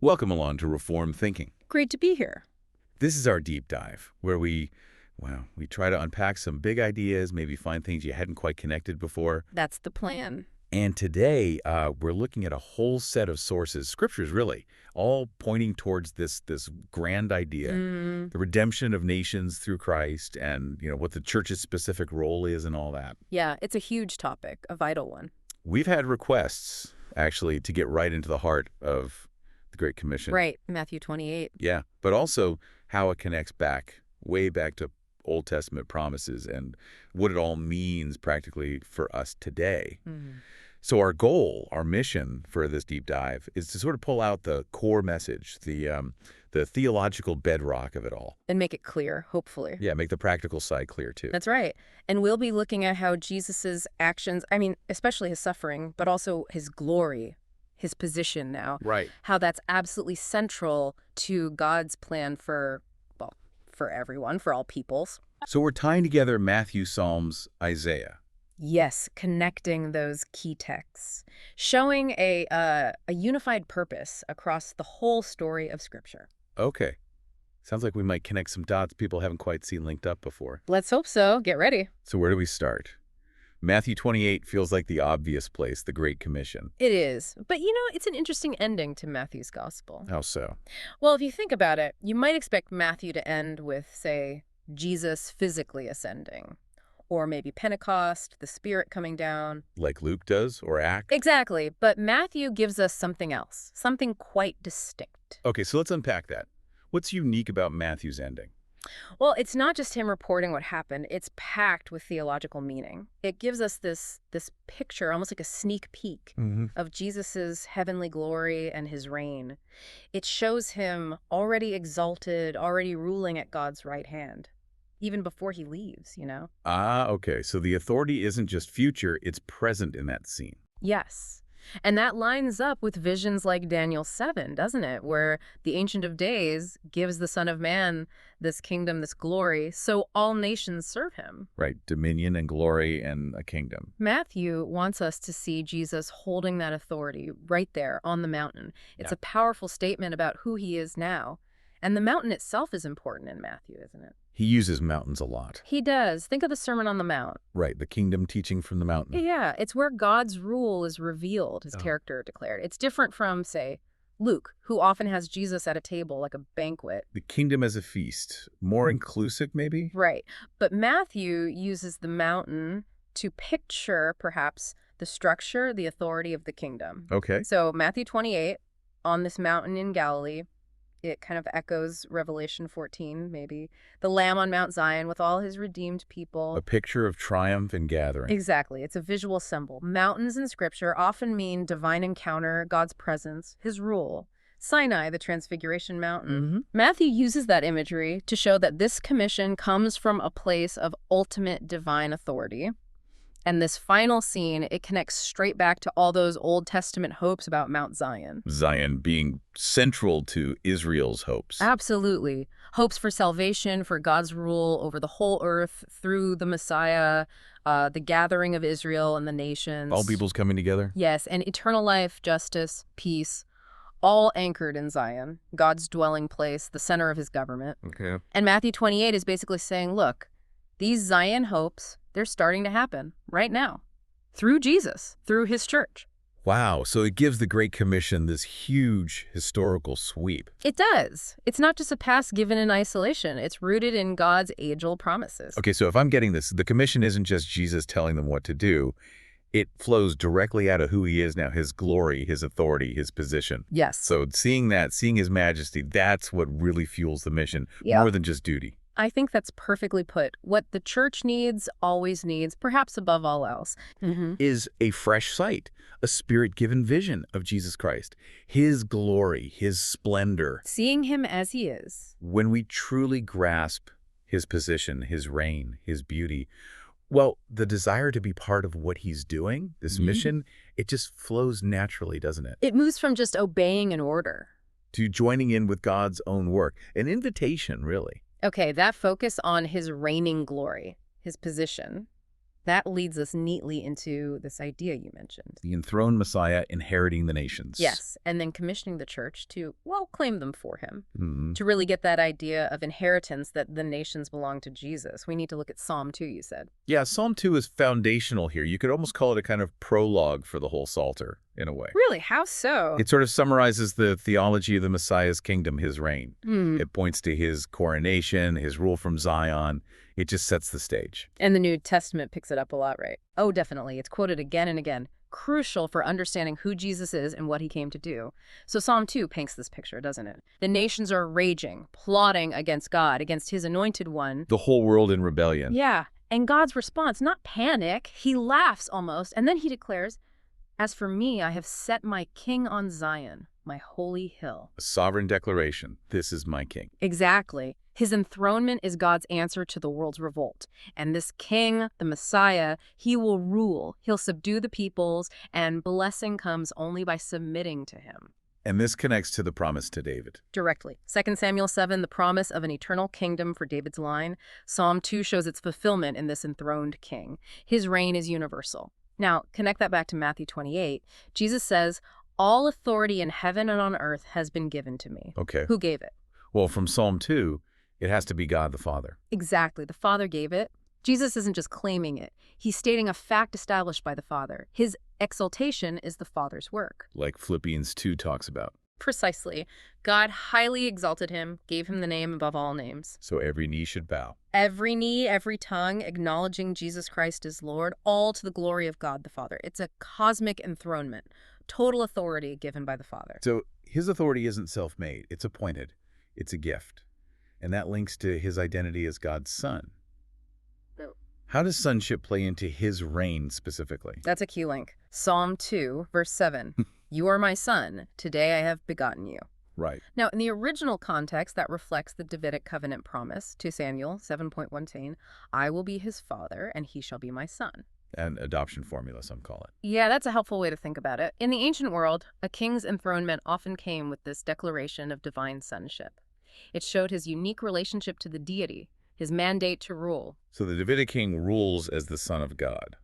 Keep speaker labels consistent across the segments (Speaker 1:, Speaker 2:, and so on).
Speaker 1: Welcome along to Reformed Thinking.
Speaker 2: Great to be here.
Speaker 1: This is our deep dive, where we try to unpack some big ideas, maybe find things you hadn't quite connected before.
Speaker 2: That's the plan.
Speaker 1: And today, we're looking at a whole set of sources, scriptures really, all pointing towards this grand idea, the redemption of nations through Christ, and what the church's specific role is and all that.
Speaker 2: Yeah, it's a huge topic, a vital one.
Speaker 1: We've had requests, actually, to get right into the heart of the Great Commission.
Speaker 2: Right, Matthew 28.
Speaker 1: Yeah, but also how it connects way back to Old Testament promises and what it all means practically for us today. So our goal, our mission for this deep dive is to sort of pull out the core message, the theological bedrock of it all.
Speaker 2: And make it clear, hopefully.
Speaker 1: Yeah, make the practical side clear too.
Speaker 2: That's right. And we'll be looking at how Jesus's actions, especially his suffering, but also his glory, his position now.
Speaker 1: Right.
Speaker 2: How that's absolutely central to God's plan for everyone, for all peoples.
Speaker 1: So we're tying together Matthew, Psalms, Isaiah.
Speaker 2: Yes, connecting those key texts, showing a unified purpose across the whole story of Scripture.
Speaker 1: Okay. Sounds like we might connect some dots people haven't quite seen linked up before.
Speaker 2: Let's hope so. Get ready.
Speaker 1: So where do we start? Matthew 28 feels like the obvious place, the Great Commission.
Speaker 2: It is. But it's an interesting ending to Matthew's gospel.
Speaker 1: How so?
Speaker 2: Well, if you think about it, you might expect Matthew to end with, say, Jesus physically ascending. Or maybe Pentecost, the Spirit coming down.
Speaker 1: Like Luke does, or Acts?
Speaker 2: Exactly. But Matthew gives us something else, something quite distinct.
Speaker 1: Okay, so let's unpack that. What's unique about Matthew's ending?
Speaker 2: Well, it's not just him reporting what happened. It's packed with theological meaning. It gives us this picture, almost like a sneak peek, of Jesus's heavenly glory and his reign. It shows him already exalted, already ruling at God's right hand, even before he leaves,
Speaker 1: Ah, okay. So the authority isn't just future, it's present in that scene.
Speaker 2: Yes. And that lines up with visions like Daniel 7, doesn't it? Where the Ancient of Days gives the Son of Man this kingdom, this glory, so all nations serve him.
Speaker 1: Right. Dominion and glory and a kingdom.
Speaker 2: Matthew wants us to see Jesus holding that authority right there on the mountain. It's a powerful statement about who he is now. And the mountain itself is important in Matthew, isn't it?
Speaker 1: He uses mountains a lot.
Speaker 2: He does. Think of the Sermon on the Mount.
Speaker 1: Right, the kingdom teaching from the mountain.
Speaker 2: Yeah, it's where God's rule is revealed, his character declared. It's different from, say, Luke, who often has Jesus at a table like a banquet.
Speaker 1: The kingdom as a feast. More inclusive, maybe?
Speaker 2: Right. But Matthew uses the mountain to picture, perhaps, the structure, the authority of the kingdom.
Speaker 1: Okay.
Speaker 2: So Matthew 28, on this mountain in Galilee, it kind of echoes Revelation 14, maybe. The Lamb on Mount Zion with all his redeemed people.
Speaker 1: A picture of triumph and gathering.
Speaker 2: Exactly. It's a visual symbol. Mountains in Scripture often mean divine encounter, God's presence, his rule. Sinai, the Transfiguration Mountain. Matthew uses that imagery to show that this commission comes from a place of ultimate divine authority. And this final scene, it connects straight back to all those Old Testament hopes about Mount Zion.
Speaker 1: Zion being central to Israel's hopes.
Speaker 2: Absolutely. Hopes for salvation, for God's rule over the whole earth through the Messiah, the gathering of Israel and the nations.
Speaker 1: All peoples coming together?
Speaker 2: Yes, and eternal life, justice, peace, all anchored in Zion, God's dwelling place, the center of his government.
Speaker 1: Okay.
Speaker 2: And Matthew 28 is basically saying, look, these Zion hopes, they're starting to happen right now through Jesus, through his church.
Speaker 1: Wow. So it gives the Great Commission this huge historical sweep.
Speaker 2: It does. It's not just a pass given in isolation. It's rooted in God's age-old promises.
Speaker 1: Okay, so if I'm getting this, the commission isn't just Jesus telling them what to do. It flows directly out of who he is now, his glory, his authority, his position.
Speaker 2: Yes.
Speaker 1: So seeing that, seeing his majesty, that's what really fuels the mission, more than just duty.
Speaker 2: I think that's perfectly put. What the church needs, always needs, perhaps above all else,
Speaker 1: is a fresh sight, a spirit-given vision of Jesus Christ, his glory, his splendor.
Speaker 2: Seeing him as he is.
Speaker 1: When we truly grasp his position, his reign, his beauty, well, the desire to be part of what he's doing, this mission, it just flows naturally, doesn't it?
Speaker 2: It moves from just obeying an order
Speaker 1: to joining in with God's own work, an invitation, really.
Speaker 2: Okay, that focus on his reigning glory, his position, That leads us neatly into this idea you mentioned.
Speaker 1: The enthroned Messiah inheriting the nations.
Speaker 2: Yes, and then commissioning the church to, well, claim them for him.
Speaker 1: Mhm.
Speaker 2: To really get that idea of inheritance that the nations belong to Jesus, we need to look at Psalm 2, you said.
Speaker 1: Yeah, Psalm 2 is foundational here. You could almost call it a kind of prologue for the whole Psalter, in a way.
Speaker 2: Really? How so?
Speaker 1: It sort of summarizes the theology of the Messiah's kingdom, his reign.
Speaker 2: Hmm.
Speaker 1: It points to his coronation, his rule from Zion. It just sets the stage.
Speaker 2: And the New Testament picks it up a lot, right? Oh, definitely. It's quoted again and again. Crucial for understanding who Jesus is and what he came to do. So Psalm 2 paints this picture, doesn't it? The nations are raging, plotting against God, against his anointed one.
Speaker 1: The whole world in rebellion.
Speaker 2: Yeah. And God's response, not panic, he laughs almost, and then he declares, "As for me, I have set my king on Zion, my holy hill."
Speaker 1: A sovereign declaration. This is my king.
Speaker 2: Exactly. His enthronement is God's answer to the world's revolt. And this king, the Messiah, he will rule. He'll subdue the peoples, and blessing comes only by submitting to him.
Speaker 1: And this connects to the promise to David.
Speaker 2: Directly. 2 Samuel 7, the promise of an eternal kingdom for David's line. Psalm 2 shows its fulfillment in this enthroned king. His reign is universal. Now, connect that back to Matthew 28. Jesus says, "All authority in heaven and on earth has been given to me."
Speaker 1: Okay.
Speaker 2: Who gave it?
Speaker 1: Well, from Psalm 2, it has to be God the Father.
Speaker 2: Exactly. The Father gave it. Jesus isn't just claiming it. He's stating a fact established by the Father. His exaltation is the Father's work.
Speaker 1: Like Philippians 2 talks about.
Speaker 2: Precisely. God highly exalted him, gave him the name above all names.
Speaker 1: So every knee should bow.
Speaker 2: Every knee, every tongue, acknowledging Jesus Christ as Lord, all to the glory of God the Father. It's a cosmic enthronement, total authority given by the Father.
Speaker 1: So his authority isn't self-made. It's appointed. It's a gift. And that links to his identity as God's son.
Speaker 2: No.
Speaker 1: How does sonship play into his reign specifically?
Speaker 2: That's a key link. Psalm 2, verse 7. "You are my son. Today I have begotten you."
Speaker 1: Right.
Speaker 2: Now, in the original context, that reflects the Davidic covenant promise to Samuel 7:1. "I will be his father, and he shall be my son."
Speaker 1: An adoption formula, some call it.
Speaker 2: Yeah, that's a helpful way to think about it. In the ancient world, a king's enthronement often came with this declaration of divine sonship. It showed his unique relationship to the deity, his mandate to rule.
Speaker 1: So the Davidic king rules as the son of God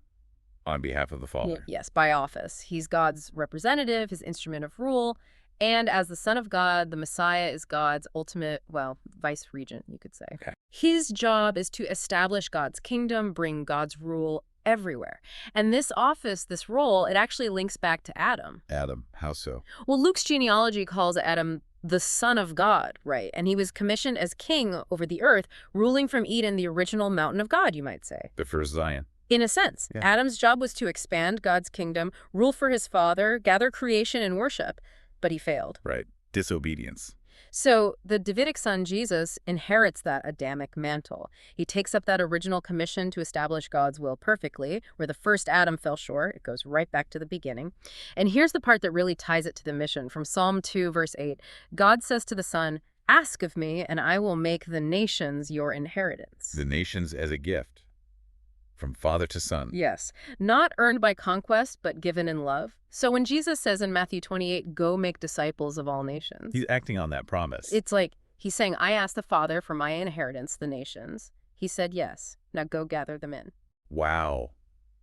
Speaker 1: on behalf of the Father.
Speaker 2: Yes, by office. He's God's representative, his instrument of rule, and as the Son of God, the Messiah is God's ultimate, well, vice-regent, you could say.
Speaker 1: Okay.
Speaker 2: His job is to establish God's kingdom, bring God's rule everywhere. And this office, this role, it actually links back to Adam.
Speaker 1: Adam, how so?
Speaker 2: Well, Luke's genealogy calls Adam the Son of God, right? And he was commissioned as king over the earth, ruling from Eden, the original mountain of God, you might say.
Speaker 1: The first Zion.
Speaker 2: In a sense,
Speaker 1: Yeah.
Speaker 2: Adam's job was to expand God's kingdom, rule for his father, gather creation and worship, but he failed.
Speaker 1: Right. Disobedience.
Speaker 2: So the Davidic son, Jesus, inherits that Adamic mantle. He takes up that original commission to establish God's will perfectly, where the first Adam fell short. It goes right back to the beginning. And here's the part that really ties it to the mission. From Psalm 2, verse 8, God says to the Son, "Ask of me, and I will make the nations your inheritance."
Speaker 1: The nations as a gift. From father to son.
Speaker 2: Yes, not earned by conquest, but given in love. So when Jesus says in Matthew 28, "Go make disciples of all nations,"
Speaker 1: He's acting on that promise.
Speaker 2: it's like he's saying, "I asked the Father for my inheritance, the nations." He said yes. Now go gather them in.
Speaker 1: Wow.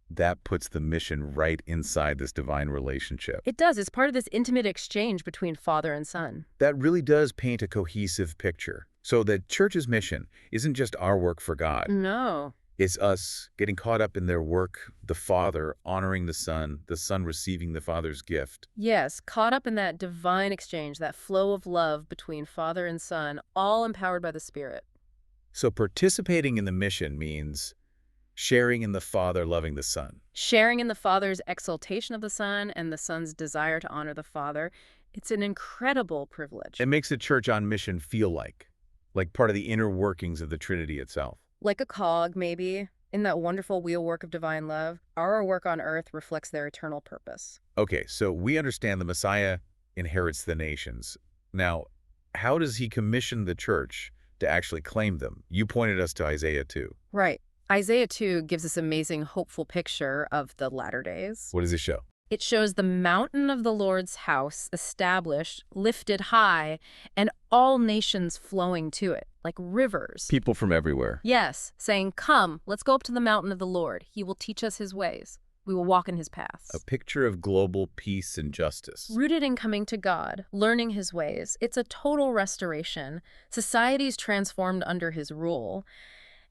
Speaker 1: That puts the mission right inside this divine relationship.
Speaker 2: It does. It's part of this intimate exchange between Father and Son.
Speaker 1: That really does paint a cohesive picture. So the church's mission isn't just our work for God.
Speaker 2: No.
Speaker 1: It's us getting caught up in their work, the Father honoring the Son receiving the Father's gift.
Speaker 2: Yes, caught up in that divine exchange, that flow of love between Father and Son, all empowered by the Spirit.
Speaker 1: So participating in the mission means sharing in the Father loving the Son.
Speaker 2: Sharing in the Father's exaltation of the Son and the Son's desire to honor the Father. It's an incredible privilege.
Speaker 1: It makes a church on mission feel like part of the inner workings of the Trinity itself.
Speaker 2: Like a cog, maybe, in that wonderful wheelwork of divine love. Our work on earth reflects their eternal purpose.
Speaker 1: Okay, so we understand the Messiah inherits the nations. Now, how does he commission the church to actually claim them? You pointed us to Isaiah 2.
Speaker 2: Right. Isaiah 2 gives this amazing, hopeful picture of the latter days.
Speaker 1: What does it show?
Speaker 2: It shows the mountain of the Lord's house established, lifted high, and all nations flowing to it. like rivers.
Speaker 1: People from everywhere.
Speaker 2: Yes, saying, "Come, let's go up to the mountain of the Lord. He will teach us his ways. We will walk in his paths."
Speaker 1: A picture of global peace and justice.
Speaker 2: Rooted in coming to God, learning his ways. It's a total restoration. Society's transformed under his rule.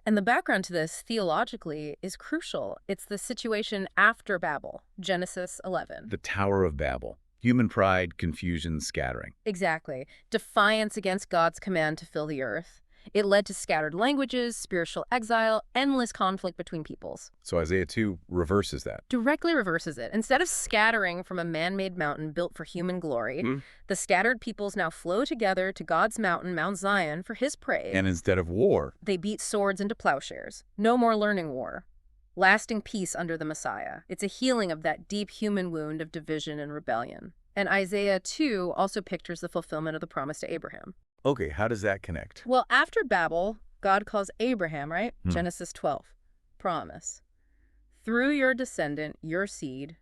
Speaker 2: And the background to this, theologically, is crucial. It's the situation after Babel, Genesis 11.
Speaker 1: The Tower of Babel. Human pride, confusion, scattering.
Speaker 2: Exactly. Defiance against God's command to fill the earth. It led to scattered languages, spiritual exile, endless conflict between peoples.
Speaker 1: So Isaiah 2 reverses that.
Speaker 2: Directly reverses it. Instead of scattering from a man-made mountain built for human glory, the scattered peoples now flow together to God's mountain, Mount Zion, for his praise.
Speaker 1: And instead of war,
Speaker 2: they beat swords into plowshares. No more learning war. Lasting peace under the Messiah. It's a healing of that deep human wound of division and rebellion. And Isaiah 2 also pictures the fulfillment of the promise to Abraham.
Speaker 1: okay, how does that connect?
Speaker 2: Well, after Babel, God calls Abraham, right? Genesis 12. Promise. Through your descendant, your seed,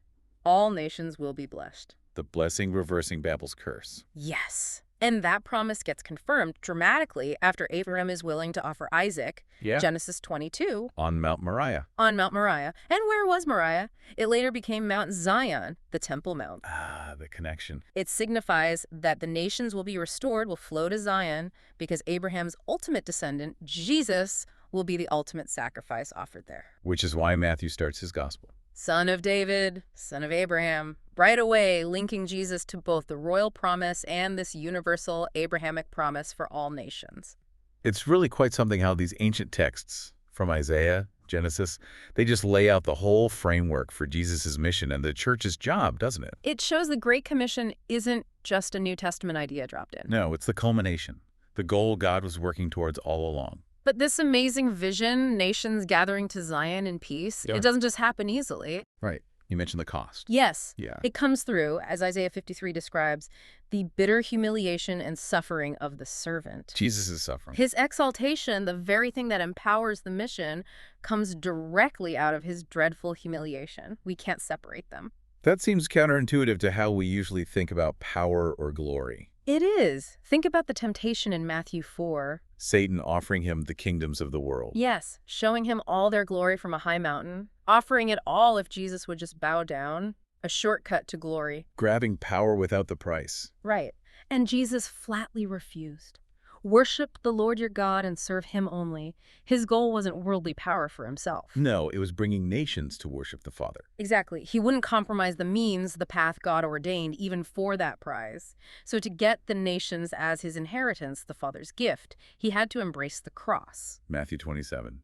Speaker 2: all nations will be blessed.
Speaker 1: The blessing reversing Babel's curse.
Speaker 2: Yes. And that promise gets confirmed dramatically after Abraham is willing to offer Isaac, Genesis 22,
Speaker 1: on Mount Moriah.
Speaker 2: On Mount Moriah. And where was Moriah? It later became Mount Zion, the Temple Mount.
Speaker 1: Ah, the connection.
Speaker 2: It signifies that the nations will be restored, will flow to Zion, because Abraham's ultimate descendant, Jesus, will be the ultimate sacrifice offered there.
Speaker 1: Which is why Matthew starts his gospel.
Speaker 2: Son of David, son of Abraham, right away linking Jesus to both the royal promise and this universal Abrahamic promise for all nations.
Speaker 1: It's really quite something how these ancient texts from Isaiah, Genesis, they just lay out the whole framework for Jesus' mission and the church's job, doesn't it?
Speaker 2: It shows the Great Commission isn't just a New Testament idea dropped in.
Speaker 1: No, it's the culmination, the goal God was working towards all along.
Speaker 2: But this amazing vision, nations gathering to Zion in peace, it doesn't just happen easily.
Speaker 1: Right. You mentioned the cost.
Speaker 2: Yes.
Speaker 1: Yeah.
Speaker 2: It comes through, as Isaiah 53 describes, the bitter humiliation and suffering of the servant.
Speaker 1: Jesus is suffering.
Speaker 2: His exaltation, the very thing that empowers the mission, comes directly out of his dreadful humiliation. We can't separate them.
Speaker 1: That seems counterintuitive to how we usually think about power or glory.
Speaker 2: It is. Think about the temptation in Matthew 4.
Speaker 1: Satan offering him the kingdoms of the world.
Speaker 2: Yes, showing him all their glory from a high mountain, offering it all if Jesus would just bow down, a shortcut to glory.
Speaker 1: Grabbing power without the price.
Speaker 2: Right. And Jesus flatly refused. Worship the Lord your God and serve him only. His goal wasn't worldly power for himself.
Speaker 1: No, it was bringing nations to worship the Father.
Speaker 2: Exactly. He wouldn't compromise the means, the path God ordained, even for that prize. So to get the nations as his inheritance, the Father's gift, he had to embrace the cross.
Speaker 1: Matthew 27.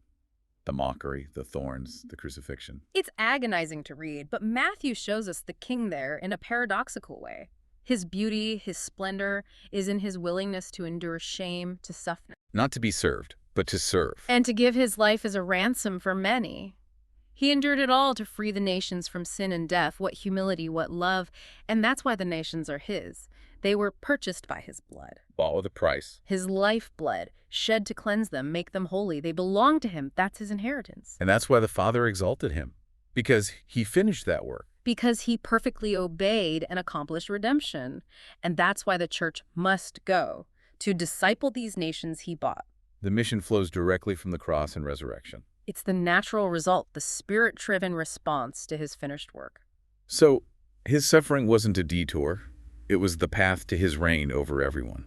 Speaker 1: The mockery, the thorns, the crucifixion.
Speaker 2: It's agonizing to read, but Matthew shows us the king there in a paradoxical way. His beauty, his splendor, is in his willingness to endure shame, to suffer.
Speaker 1: Not to be served, but to serve.
Speaker 2: And to give his life as a ransom for many. He endured it all to free the nations from sin and death. What humility, what love. And that's why the nations are his. They were purchased by his blood.
Speaker 1: Bought with a price.
Speaker 2: His lifeblood, shed to cleanse them, make them holy. They belong to him. That's his inheritance.
Speaker 1: And that's why the Father exalted him. Because he finished that work.
Speaker 2: Because he perfectly obeyed and accomplished redemption. And that's why the church must go, to disciple these nations he bought.
Speaker 1: The mission flows directly from the cross and resurrection.
Speaker 2: It's the natural result, the spirit-driven response to his finished work.
Speaker 1: So, his suffering wasn't a detour. It was the path to his reign over everyone.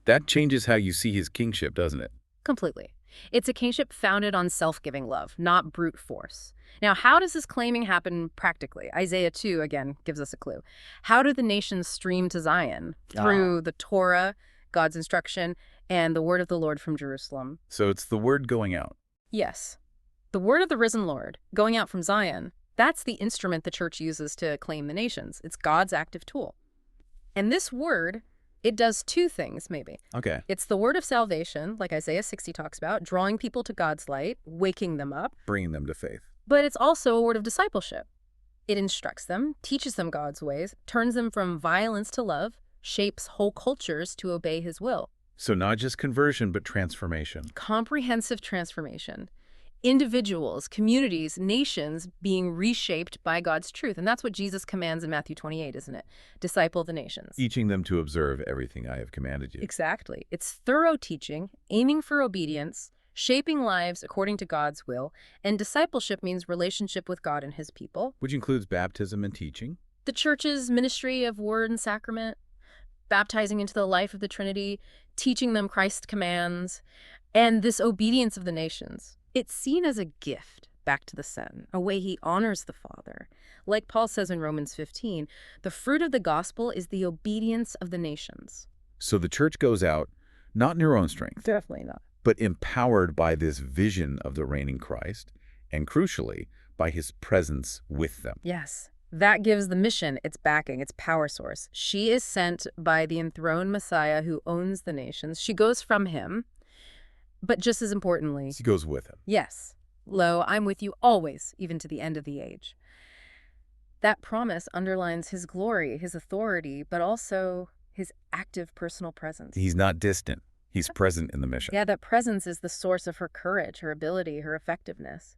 Speaker 1: That changes how you see his kingship, doesn't it?
Speaker 2: Completely. It's a kingship founded on self-giving love, not brute force. Now, how does this claiming happen practically? Isaiah 2, again, gives us a clue. How do the nations stream to Zion? Through the Torah, God's instruction, and the word of the Lord from Jerusalem.
Speaker 1: So it's the word going out.
Speaker 2: Yes. The word of the risen Lord, going out from Zion, that's the instrument the church uses to claim the nations. It's God's active tool. And this word, it does two things, maybe.
Speaker 1: Okay.
Speaker 2: It's the word of salvation, like Isaiah 60 talks about, drawing people to God's light, waking them up.
Speaker 1: Bringing them to faith.
Speaker 2: But it's also a word of discipleship. It instructs them, teaches them God's ways, turns them from violence to love, shapes whole cultures to obey his will.
Speaker 1: So not just conversion, but transformation.
Speaker 2: Comprehensive transformation. individuals, communities, nations being reshaped by God's truth. And that's what Jesus commands in Matthew 28, isn't it? Disciple the nations.
Speaker 1: Teaching them to observe everything I have commanded you.
Speaker 2: Exactly. It's thorough teaching, aiming for obedience, shaping lives according to God's will, and discipleship means relationship with God and his people.
Speaker 1: Which includes baptism and teaching.
Speaker 2: The church's ministry of word and sacrament, baptizing into the life of the Trinity, teaching them Christ's commands, and this obedience of the nations. It's seen as a gift back to the Son, a way he honors the Father. Like Paul says in Romans 15, the fruit of the gospel is the obedience of the nations.
Speaker 1: So the church goes out, not in her own strength,
Speaker 2: Definitely not.
Speaker 1: but empowered by this vision of the reigning Christ, and crucially, by his presence with them.
Speaker 2: Yes. That gives the mission its backing, its power source. She is sent by the enthroned Messiah who owns the nations. She goes from him, but just as importantly,
Speaker 1: He goes with him.
Speaker 2: yes, lo, I'm with you always, even to the end of the age. That promise underlines his glory, his authority, but also his active personal presence.
Speaker 1: He's not distant. He's present in the mission.
Speaker 2: Yeah, that presence is the source of her courage, her ability, her effectiveness.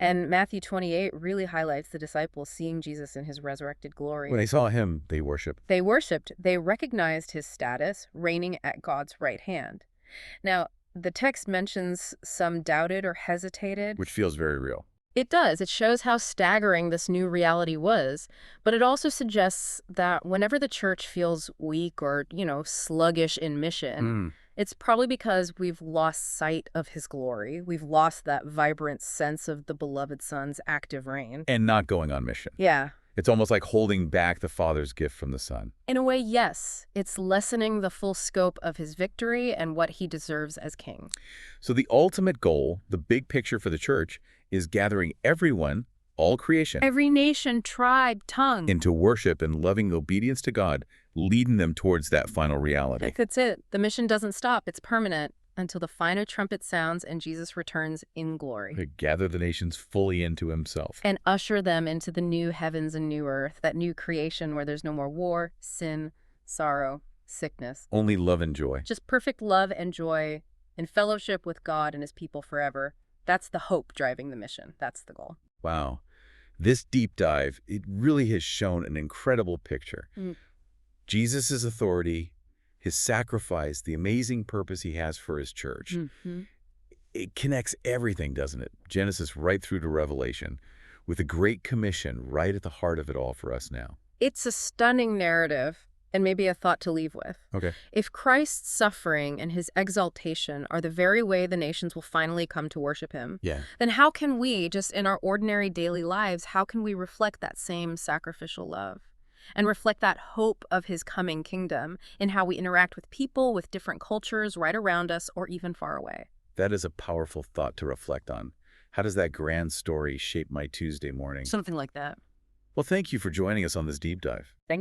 Speaker 2: And Matthew 28 really highlights the disciples seeing Jesus in his resurrected glory.
Speaker 1: When they saw him, they worshiped.
Speaker 2: They worshiped. They recognized his status, reigning at God's right hand. Now, the text mentions some doubted or hesitated.
Speaker 1: Which feels very real.
Speaker 2: It does. It shows how staggering this new reality was. But it also suggests that whenever the church feels weak or, sluggish in mission, it's probably because we've lost sight of his glory. We've lost that vibrant sense of the beloved Son's active reign.
Speaker 1: And not going on mission.
Speaker 2: Yeah.
Speaker 1: It's almost like holding back the Father's gift from the Son.
Speaker 2: In a way, yes. It's lessening the full scope of his victory and what he deserves as king.
Speaker 1: So the ultimate goal, the big picture for the church, is gathering everyone, all creation,
Speaker 2: Every nation, tribe, tongue.
Speaker 1: into worship and loving obedience to God, leading them towards that final reality.
Speaker 2: That's it. The mission doesn't stop. It's permanent until the final trumpet sounds and Jesus returns in glory.
Speaker 1: To gather the nations fully into himself.
Speaker 2: And usher them into the new heavens and new earth, that new creation where there's no more war, sin, sorrow, sickness.
Speaker 1: Only love and joy.
Speaker 2: Just perfect love and joy in fellowship with God and his people forever. That's the hope driving the mission. That's the goal.
Speaker 1: Wow. This deep dive, it really has shown an incredible picture. Jesus' authority, his sacrifice, the amazing purpose he has for his church. It connects everything, doesn't it? Genesis right through to Revelation, with the Great Commission right at the heart of it all for us now.
Speaker 2: It's a stunning narrative and maybe a thought to leave with.
Speaker 1: Okay.
Speaker 2: If Christ's suffering and his exaltation are the very way the nations will finally come to worship him,
Speaker 1: Yeah.
Speaker 2: then how can we, just in our ordinary daily lives, how can we reflect that same sacrificial love? And reflect that hope of his coming kingdom in how we interact with people, with different cultures right around us, or even far away.
Speaker 1: That is a powerful thought to reflect on. How does that grand story shape my Tuesday morning?
Speaker 2: Something like that.
Speaker 1: Well, thank you for joining us on this deep dive.
Speaker 2: Thank